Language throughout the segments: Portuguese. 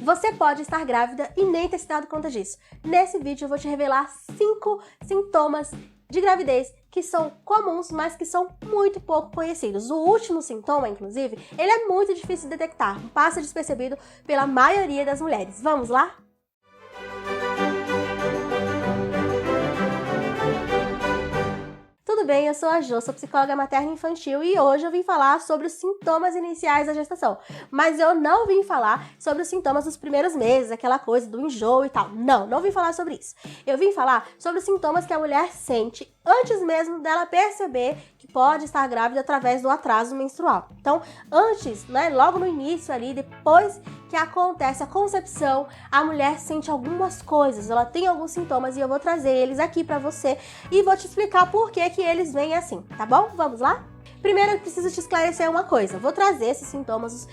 Você pode estar grávida e nem ter se dado conta disso. Nesse vídeo eu vou te revelar 5 sintomas de gravidez que são comuns, mas que são muito pouco conhecidos. O último sintoma, inclusive, ele é muito difícil de detectar, passa despercebido pela maioria das mulheres. Vamos lá? Tudo bem, eu sou a Jo, sou psicóloga materna e infantil e hoje eu vim falar sobre os sintomas iniciais da gestação. Mas eu não vim falar sobre os sintomas dos primeiros meses, aquela coisa do enjoo e tal. Não vim falar sobre isso. Eu vim falar sobre os sintomas que a mulher sente antes mesmo dela perceber que pode estar grávida através do atraso menstrual. Então, antes, logo no início ali, depois que acontece a concepção, a mulher sente algumas coisas, ela tem alguns sintomas e eu vou trazer eles aqui pra você e vou te explicar por que eles vêm assim, tá bom? Vamos lá? Primeiro eu preciso te esclarecer uma coisa, vou trazer esses sintomas,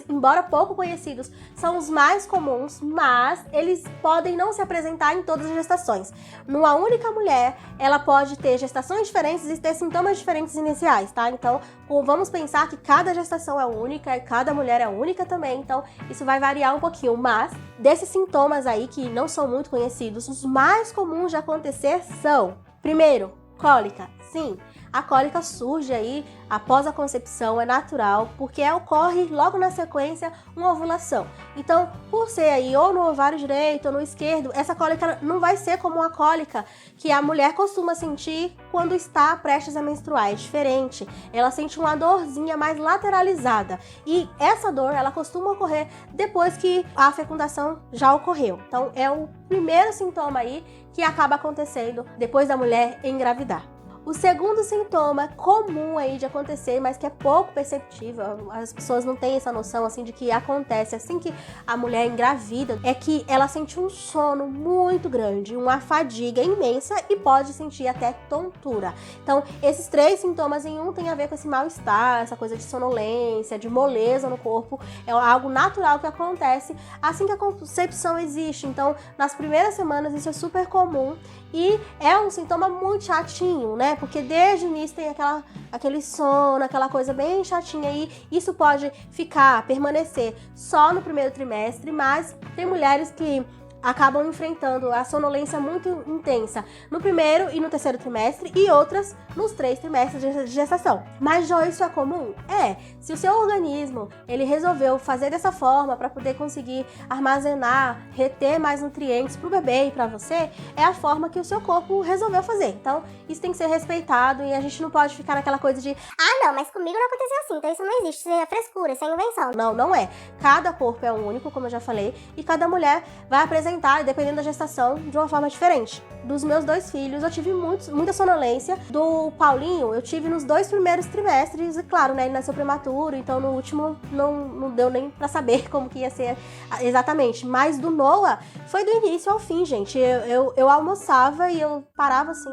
embora pouco conhecidos, são os mais comuns, mas eles podem não se apresentar em todas as gestações. Numa única mulher, ela pode ter gestações diferentes e ter sintomas diferentes iniciais, tá? Então, vamos pensar que cada gestação é única e cada mulher é única também, então isso vai variar um pouquinho, mas desses sintomas aí que não são muito conhecidos, os mais comuns de acontecer são, primeiro, cólica. Sim, a cólica surge aí após a concepção, é natural, porque ocorre logo na sequência uma ovulação. Então, por ser aí ou no ovário direito ou no esquerdo, essa cólica não vai ser como uma cólica que a mulher costuma sentir quando está prestes a menstruar, é diferente. Ela sente uma dorzinha mais lateralizada e essa dor, ela costuma ocorrer depois que a fecundação já ocorreu. Então, é o primeiro sintoma aí que acaba acontecendo depois da mulher engravidar. O segundo sintoma comum aí de acontecer, mas que é pouco perceptível, as pessoas não têm essa noção assim de que acontece assim que a mulher engravida, é que ela sente um sono muito grande, uma fadiga imensa e pode sentir até tontura. Então, esses 3 sintomas em um tem a ver com esse mal-estar, essa coisa de sonolência, de moleza no corpo, é algo natural que acontece assim que a concepção existe. Então, nas primeiras semanas isso é super comum e é um sintoma muito chatinho, né? Porque desde o início tem aquele sono, aquela coisa bem chatinha aí. Isso pode permanecer só no primeiro trimestre, mas tem mulheres que acabam enfrentando a sonolência muito intensa no primeiro e no terceiro trimestre e outras nos 3 trimestres de gestação. Mas, Jo, isso é comum? É. Se o seu organismo ele resolveu fazer dessa forma para poder conseguir armazenar, reter mais nutrientes para o bebê e para você, é a forma que o seu corpo resolveu fazer. Então, isso tem que ser respeitado e a gente não pode ficar naquela coisa de não, mas comigo não aconteceu assim, então isso não existe, isso é frescura, isso é invenção. Não é. Cada corpo é único, como eu já falei, e cada mulher vai apresentar, dependendo da gestação, de uma forma diferente. Dos meus 2 filhos, eu tive muita sonolência. Do Paulinho, eu tive nos 2 primeiros trimestres, e claro, né, ele nasceu prematuro, então no último não deu nem pra saber como que ia ser exatamente. Mas do Noah, foi do início ao fim, gente. Eu almoçava e eu parava assim,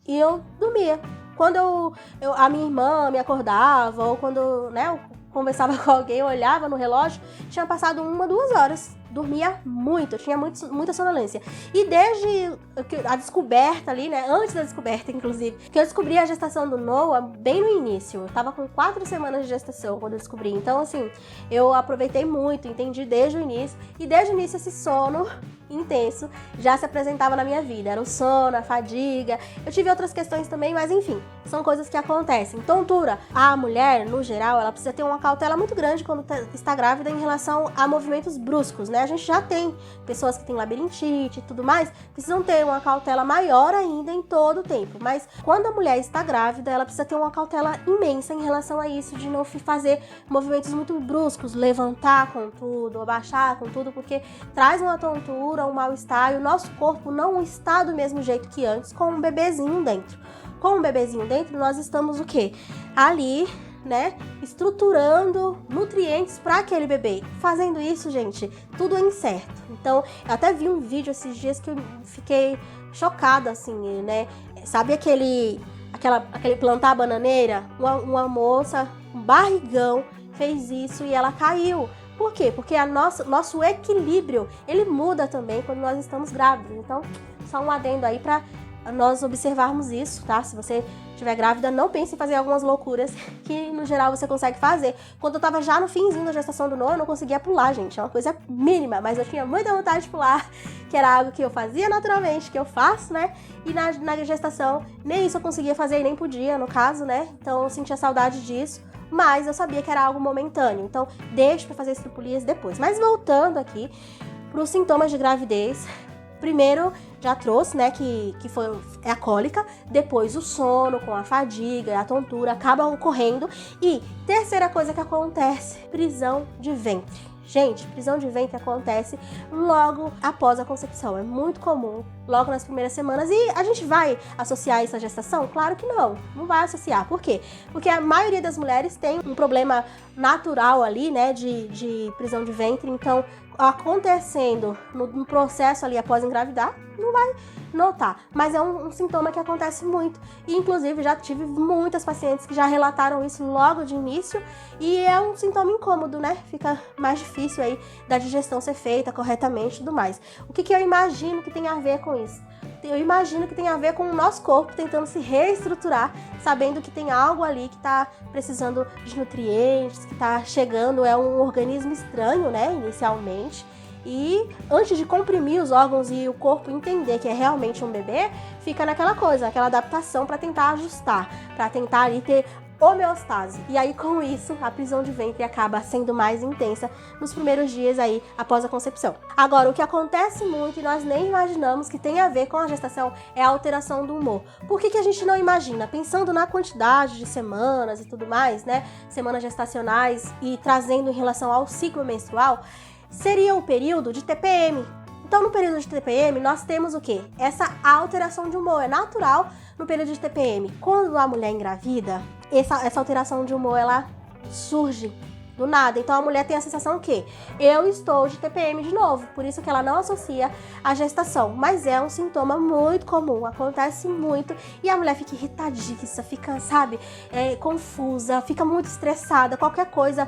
e eu dormia. Quando a minha irmã me acordava, ou quando eu conversava com alguém, eu olhava no relógio, tinha passado 1, 2 horas. Dormia muito, eu tinha muita sonolência. E desde a descoberta ali, né, antes da descoberta, inclusive, que eu descobri a gestação do Noah bem no início. Eu tava com 4 semanas de gestação quando eu descobri. Então, assim, eu aproveitei muito, entendi desde o início. E desde o início esse sono intenso já se apresentava na minha vida. Era o sono, a fadiga. Eu tive outras questões também, mas enfim, são coisas que acontecem. Tontura. A mulher, no geral, ela precisa ter uma cautela muito grande quando está grávida em relação a movimentos bruscos, né? A gente já tem pessoas que têm labirintite e tudo mais, precisam ter uma cautela maior ainda em todo o tempo. Mas quando a mulher está grávida, ela precisa ter uma cautela imensa em relação a isso, de não fazer movimentos muito bruscos, levantar com tudo, abaixar com tudo, porque traz uma tontura, um mal-estar, e o nosso corpo não está do mesmo jeito que antes com um bebezinho dentro. Com um bebezinho dentro, nós estamos o quê? Ali, né, estruturando nutrientes para aquele bebê. Fazendo isso, gente, tudo é incerto. Então, eu até vi um vídeo esses dias que eu fiquei chocada, assim, né? Sabe aquele plantar bananeira? Uma moça, um barrigão, fez isso e ela caiu. Por quê? Porque nosso equilíbrio, ele muda também quando nós estamos grávidos. Então, só um adendo aí para nós observarmos isso, tá? Se você estiver grávida, não pense em fazer algumas loucuras que, no geral, você consegue fazer. Quando eu tava já no finzinho da gestação do Noah, eu não conseguia pular, gente. É uma coisa mínima, mas eu tinha muita vontade de pular, que era algo que eu fazia naturalmente, que eu faço, né? E na gestação, nem isso eu conseguia fazer e nem podia, no caso, né? Então eu sentia saudade disso. Mas eu sabia que era algo momentâneo, então deixo pra fazer estripulias depois. Mas voltando aqui pros sintomas de gravidez, primeiro já trouxe, né, que é a cólica, depois o sono com a fadiga e a tontura acabam ocorrendo. E terceira coisa que acontece, prisão de ventre. Gente, prisão de ventre acontece logo após a concepção, é muito comum, logo nas primeiras semanas. E a gente vai associar isso à gestação? Claro que não vai associar. Por quê? Porque a maioria das mulheres tem um problema natural ali, né, de prisão de ventre, então acontecendo no processo ali após engravidar, não vai notar, mas é um sintoma que acontece muito, e inclusive já tive muitas pacientes que já relataram isso logo de início, e é um sintoma incômodo, né? Fica mais difícil aí da digestão ser feita corretamente e tudo mais. O que eu imagino que tem a ver com isso? Eu imagino que tem a ver com o nosso corpo tentando se reestruturar, sabendo que tem algo ali que está precisando de nutrientes, que está chegando, é um organismo estranho, né, inicialmente. E antes de comprimir os órgãos e o corpo entender que é realmente um bebê, fica naquela coisa, aquela adaptação para tentar ajustar, para tentar ali ter homeostase. E aí, com isso, a prisão de ventre acaba sendo mais intensa nos primeiros dias aí após a concepção. Agora, o que acontece muito e nós nem imaginamos que tem a ver com a gestação é a alteração do humor. Por que a gente não imagina? Pensando na quantidade de semanas e tudo mais, né? Semanas gestacionais e trazendo em relação ao ciclo menstrual, seria o período de TPM. Então, no período de TPM, nós temos o quê? Essa alteração de humor. É natural no período de TPM. Quando a mulher engravida, essa alteração de humor, ela surge do nada. Então, a mulher tem a sensação que eu estou de TPM de novo. Por isso que ela não associa a gestação. Mas é um sintoma muito comum, acontece muito. E a mulher fica irritadiça, fica, sabe, confusa, fica muito estressada. Qualquer coisa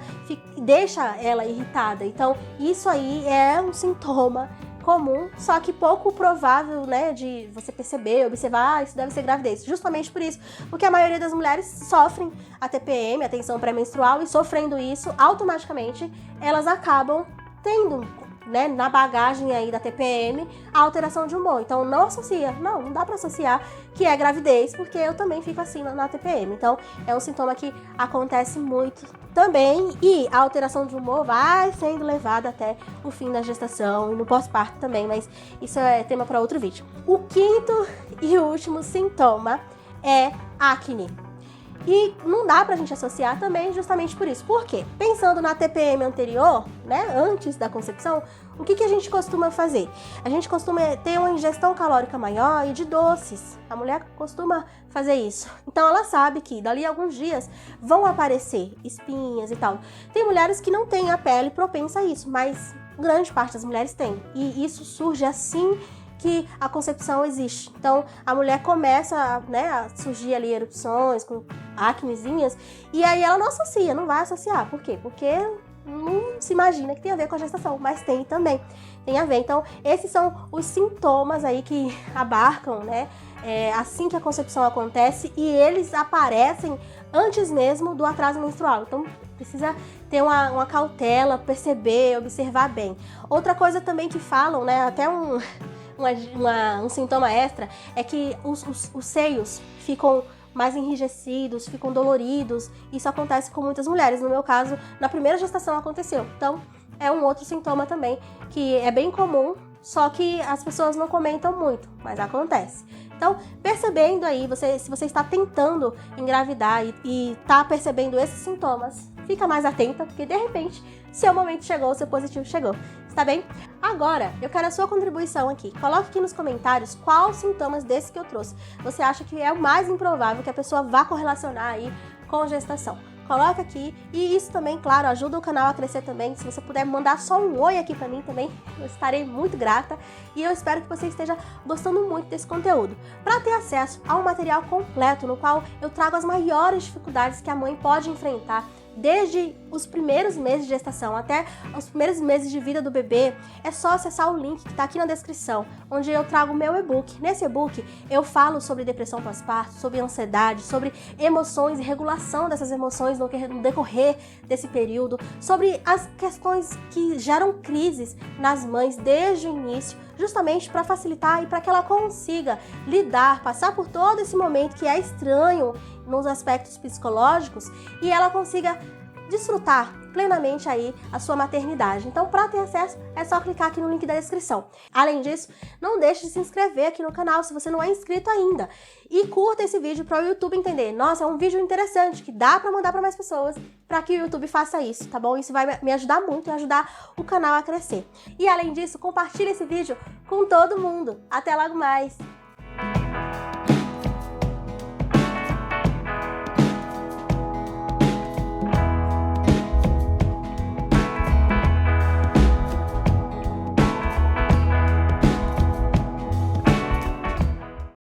deixa ela irritada. Então, isso aí é um sintoma comum, só que pouco provável, né, de você perceber, observar, isso deve ser gravidez. Justamente por isso, porque a maioria das mulheres sofrem a TPM, a tensão pré-menstrual, e sofrendo isso, automaticamente, elas acabam tendo, né, na bagagem aí da TPM, a alteração de humor. Então não associa, não dá pra associar que é gravidez, porque eu também fico assim na TPM. Então é um sintoma que acontece muito também, e a alteração de humor vai sendo levada até o fim da gestação e no pós-parto também, mas isso é tema para outro vídeo. O quinto e último sintoma é acne. E não dá pra gente associar também justamente por isso. Por quê? Pensando na TPM anterior, né, antes da concepção, o que a gente costuma fazer? A gente costuma ter uma ingestão calórica maior e de doces. A mulher costuma fazer isso. Então ela sabe que dali a alguns dias vão aparecer espinhas e tal. Tem mulheres que não têm a pele propensa a isso, mas grande parte das mulheres tem. E isso surge assim que a concepção existe. Então, a mulher começa, né, a surgir ali erupções com acnezinhas, e aí ela não associa, não vai associar. Por quê? Porque não se imagina que tem a ver com a gestação, mas tem também, tem a ver. Então, esses são os sintomas aí que abarcam, né, assim que a concepção acontece, e eles aparecem antes mesmo do atraso menstrual. Então, precisa ter uma cautela, perceber, observar bem. Outra coisa também que falam, né, até um sintoma extra, é que os seios ficam mais enrijecidos, ficam doloridos. Isso acontece com muitas mulheres. No meu caso, na primeira gestação aconteceu. Então, é um outro sintoma também que é bem comum, só que as pessoas não comentam muito, mas acontece. Então, percebendo aí, se você está tentando engravidar e está percebendo esses sintomas, fica mais atenta, porque de repente, seu momento chegou, seu positivo chegou. Está bem? Agora, eu quero a sua contribuição aqui. Coloque aqui nos comentários quais sintomas desses que eu trouxe você acha que é o mais improvável que a pessoa vá correlacionar aí com gestação. Coloca aqui, e isso também, claro, ajuda o canal a crescer também. Se você puder mandar só um oi aqui pra mim também, eu estarei muito grata, e eu espero que você esteja gostando muito desse conteúdo. Para ter acesso a um material completo no qual eu trago as maiores dificuldades que a mãe pode enfrentar desde os primeiros meses de gestação até os primeiros meses de vida do bebê, é só acessar o link que está aqui na descrição, onde eu trago o meu e-book. Nesse e-book eu falo sobre depressão pós-parto, sobre ansiedade, sobre emoções e regulação dessas emoções no decorrer desse período, sobre as questões que geram crises nas mães desde o início, justamente para facilitar e para que ela consiga lidar, passar por todo esse momento que é estranho nos aspectos psicológicos e ela consiga desfrutar plenamente aí a sua maternidade. Então, para ter acesso, é só clicar aqui no link da descrição. Além disso, não deixe de se inscrever aqui no canal se você não é inscrito ainda. E curta esse vídeo para o YouTube entender. Nossa, é um vídeo interessante que dá para mandar para mais pessoas, para que o YouTube faça isso, tá bom? Isso vai me ajudar muito e ajudar o canal a crescer. E além disso, compartilhe esse vídeo com todo mundo. Até logo mais!